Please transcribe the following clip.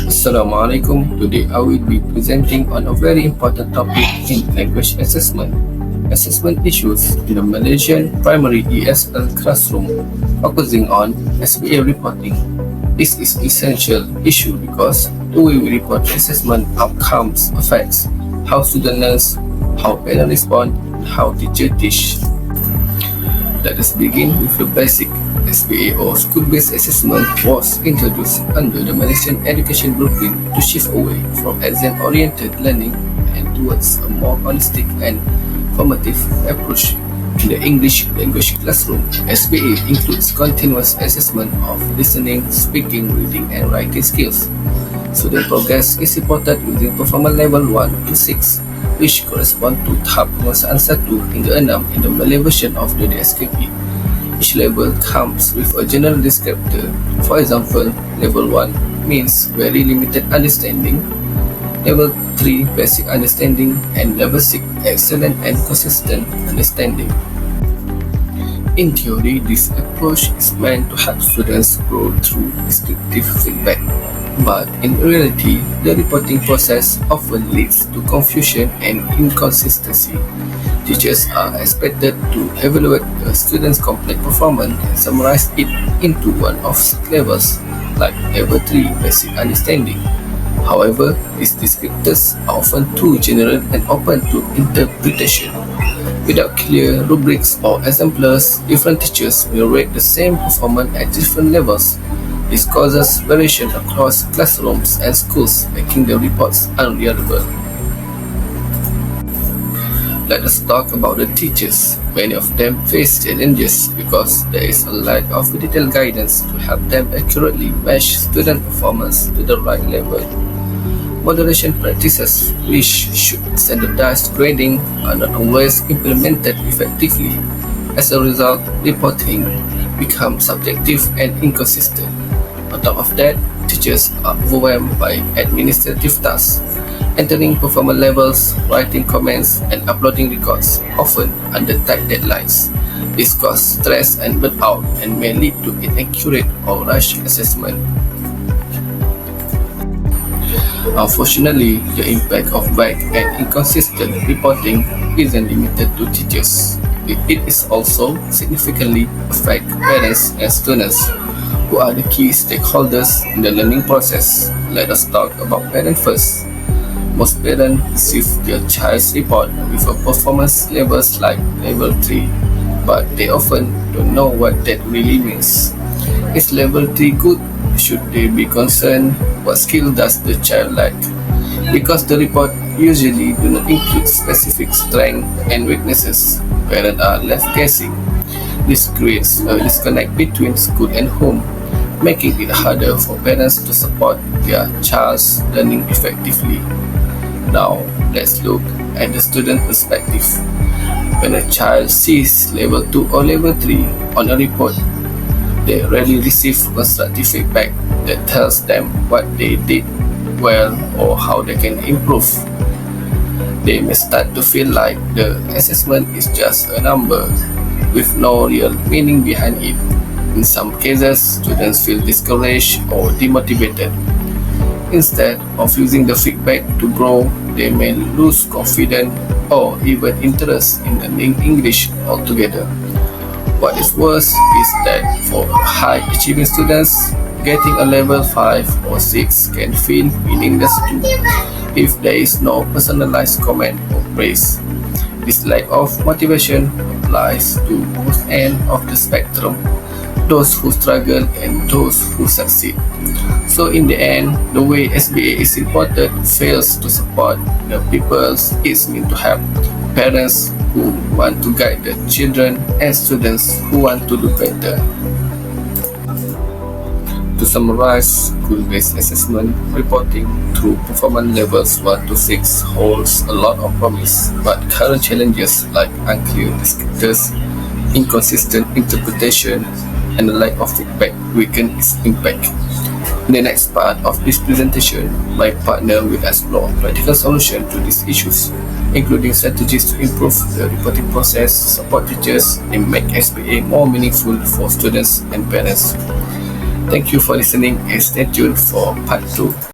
Assalamualaikum. Today I will be presenting on a very important topic in language assessment. Assessment issues in the Malaysian primary ESL classroom, focusing on SBA reporting. This is essential issue because the way we report assessment outcomes affects how students learn, how parents respond, how teachers teach. Let us begin with the basic. SBA or school-based assessment was introduced under the Malaysian education blueprint to shift away from exam-oriented learning and towards a more holistic and formative approach. In the English language classroom, SBA includes continuous assessment of listening, speaking, reading, and writing skills. Student progress is reported using performance level 1 to 6, which correspond to tahap penguasaan 1 hingga 6 in the Malay version of the DSKP. Each level comes with a general descriptor. For example, level 1 means very limited understanding, level 3 basic understanding, and level 6 excellent and consistent understanding. In theory, this approach is meant to help students grow through descriptive feedback. But in reality, the reporting process often leads to confusion and inconsistency. Teachers are expected to evaluate a student's complete performance and summarize it into one of 6 levels, like level 3 basic understanding. However, these descriptors are often too general and open to interpretation. Without clear rubrics or exemplars, different teachers will rate the same performance at different levels. This causes variation across classrooms and schools, making the reports unreliable. Let us talk about the teachers. Many of them face challenges because there is a lack of detailed guidance to help them accurately match student performance to the right level. Moderation practices, which should standardize grading, are not always implemented effectively. As a result, reporting becomes subjective and inconsistent. On top of that, teachers are overwhelmed by administrative tasks, entering performance levels, writing comments, and uploading records, often under tight deadlines. This causes stress and burnout and may lead to inaccurate or rushed assessment. Unfortunately, the impact of vague and inconsistent reporting isn't limited to teachers. It is also significantly affect parents and students, who are the key stakeholders in the learning process. Let us talk about parents first. Most parents receive their child's report with a performance levels like level 3, but they often don't know what that really means. Is level 3 good? Should they be concerned? What skill does the child lack? Because the report usually do not include specific strengths and weaknesses, parents are left guessing. This creates a disconnect between school and home, making it harder for parents to support their child's learning effectively. Now, let's look at the student perspective. When a child sees level 2 or level 3 on a report, they rarely receive constructive feedback that tells them what they did well or how they can improve. They may start to feel like the assessment is just a number with no real meaning behind it. In some cases, students feel discouraged or demotivated. Instead of using the feedback to grow, they may lose confidence or even interest in learning English altogether. What is worse is that for high-achieving students, getting a level 5 or 6 can feel meaningless too if there is no personalized comment or praise. This lack of motivation applies to both ends of the spectrum, those who struggle and those who succeed. So in the end, the way SBA is reported fails to support the people it's meant to help. Parents who want to guide their children and students who want to do better. To summarize, school-based assessment reporting through performance levels 1 to 6 holds a lot of promise, but current challenges like unclear descriptors, inconsistent interpretation, and the lack of feedback weaken its impact. In the next part of this presentation, my partner will explore practical solutions to these issues, including strategies to improve the reporting process, support teachers, and make SBA more meaningful for students and parents. Thank you for listening and stay tuned for part 2.